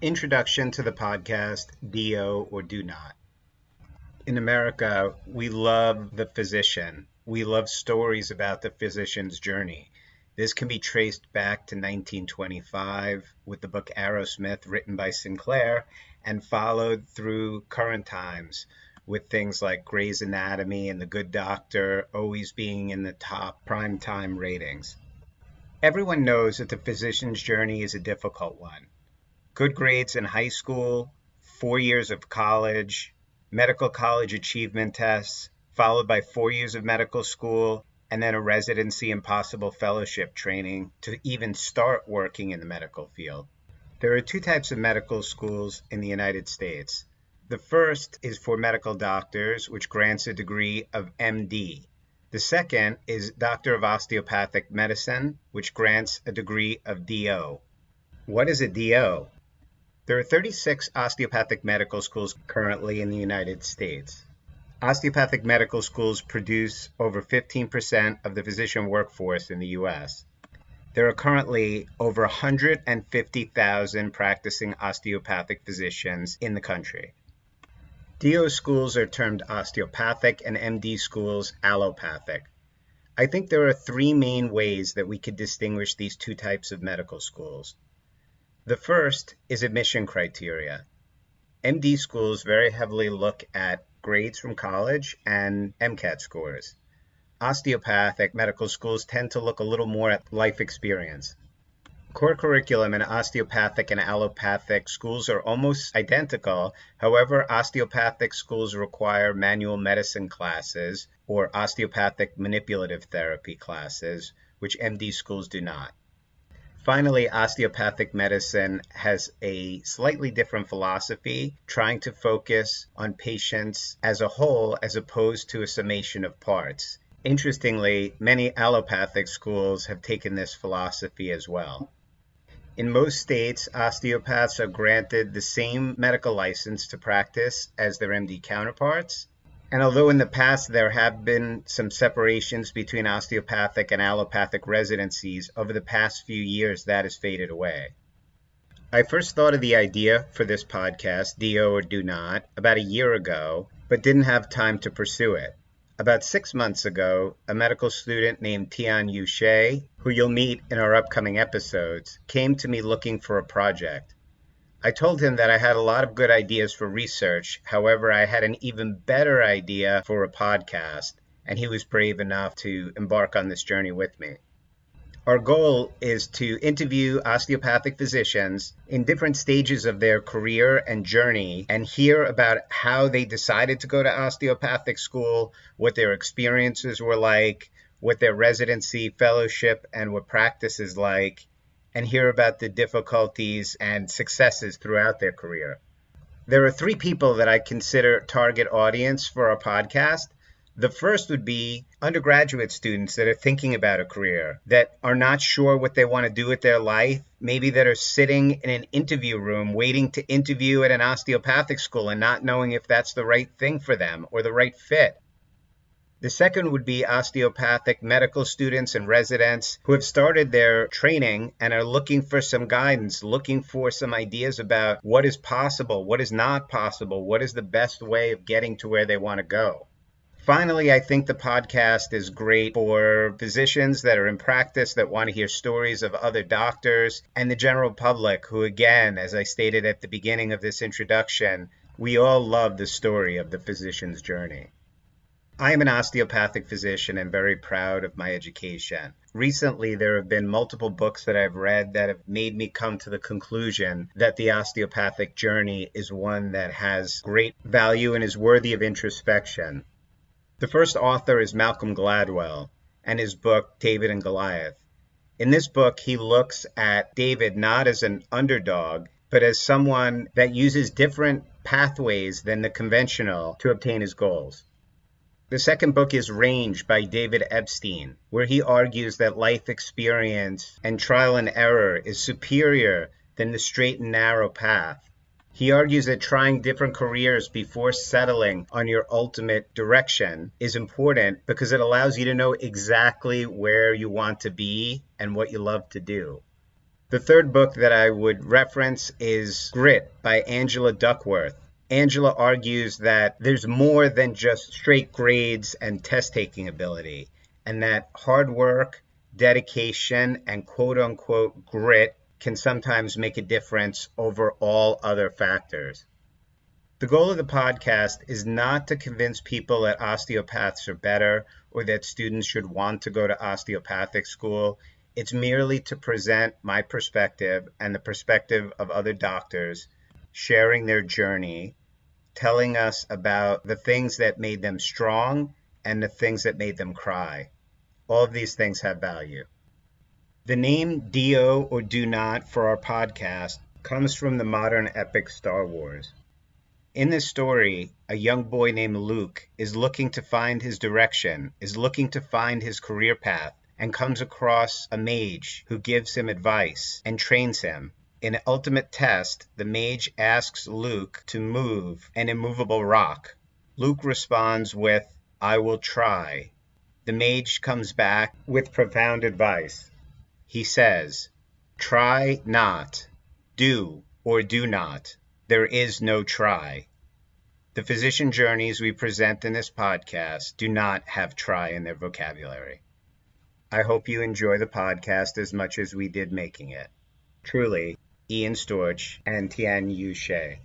Introduction to the podcast, Do or Do Not. In America, we love the physician. We love stories about the physician's journey. This can be traced back to 1925 with the book Arrowsmith, written by Sinclair, and followed through current times with things like Grey's Anatomy and The Good Doctor always being in the top primetime ratings. Everyone knows that the physician's journey is a difficult one. Good grades in high school, 4 years of college, medical college achievement tests, followed by 4 years of medical school, and then a residency and possible fellowship training to even start working in the medical field. There are two types of medical schools in the United States. The first is for medical doctors, which grants a degree of MD. The second is Doctor of Osteopathic Medicine, which grants a degree of DO. What is a DO? There are 36 osteopathic medical schools currently in the United States. Osteopathic medical schools produce over 15% of the physician workforce in the U.S. There are currently over 150,000 practicing osteopathic physicians in the country. DO schools are termed osteopathic and MD schools allopathic. I think there are three main ways that we could distinguish these two types of medical schools. The first is admission criteria. MD schools very heavily look at grades from college and MCAT scores. Osteopathic medical schools tend to look a little more at life experience. Core curriculum in osteopathic and allopathic schools are almost identical. However, osteopathic schools require manual medicine classes or osteopathic manipulative therapy classes, which MD schools do not. Finally, osteopathic medicine has a slightly different philosophy, trying to focus on patients as a whole as opposed to a summation of parts. Interestingly, many allopathic schools have taken this philosophy as well. In most states, osteopaths are granted the same medical license to practice as their MD counterparts. And although in the past there have been some separations between osteopathic and allopathic residencies, over the past few years that has faded away. I first thought of the idea for this podcast, Do or Do Not, about a year ago, but didn't have time to pursue it. About 6 months ago, a medical student named Tianyu, who you'll meet in our upcoming episodes, came to me looking for a project. I told him that I had a lot of good ideas for research. However, I had an even better idea for a podcast, and he was brave enough to embark on this journey with me. Our goal is to interview osteopathic physicians in different stages of their career and journey and hear about how they decided to go to osteopathic school, what their experiences were like, what their residency, fellowship, and what practice is like, and hear about the difficulties and successes throughout their career. There are three people that I consider target audience for our podcast. The first would be undergraduate students that are thinking about a career, that are not sure what they want to do with their life, maybe that are sitting in an interview room waiting to interview at an osteopathic school and not knowing if that's the right thing for them or the right fit. The second would be osteopathic medical students and residents who have started their training and are looking for some guidance, looking for some ideas about what is possible, what is not possible, what is the best way of getting to where they want to go. Finally, I think the podcast is great for physicians that are in practice that want to hear stories of other doctors and the general public who, again, as I stated at the beginning of this introduction, we all love the story of the physician's journey. I am an osteopathic physician and very proud of my education. Recently, there have been multiple books that I've read that have made me come to the conclusion that the osteopathic journey is one that has great value and is worthy of introspection. The first author is Malcolm Gladwell and his book, David and Goliath. In this book, he looks at David not as an underdog, but as someone that uses different pathways than the conventional to obtain his goals. The second book is Range by David Epstein, where he argues that life experience and trial and error is superior than the straight and narrow path. He argues that trying different careers before settling on your ultimate direction is important because it allows you to know exactly where you want to be and what you love to do. The third book that I would reference is Grit by Angela Duckworth. Angela argues that there's more than just straight grades and test-taking ability, and that hard work, dedication, and quote-unquote grit can sometimes make a difference over all other factors. The goal of the podcast is not to convince people that osteopaths are better or that students should want to go to osteopathic school. It's merely to present my perspective and the perspective of other doctors, sharing their journey, telling us about the things that made them strong and the things that made them cry. All of these things have value. The name Do or Do Not for our podcast comes from the modern epic Star Wars. In this story, a young boy named Luke is looking to find his direction, is looking to find his career path, and comes across a mage who gives him advice and trains him. In an ultimate test, the mage asks Luke to move an immovable rock. Luke responds with, "I will try." The mage comes back with profound advice. He says, "Try not. Do or do not. There is no try." The physician journeys we present in this podcast do not have try in their vocabulary. I hope you enjoy the podcast as much as we did making it. Truly, Ian Storch and Tianyu.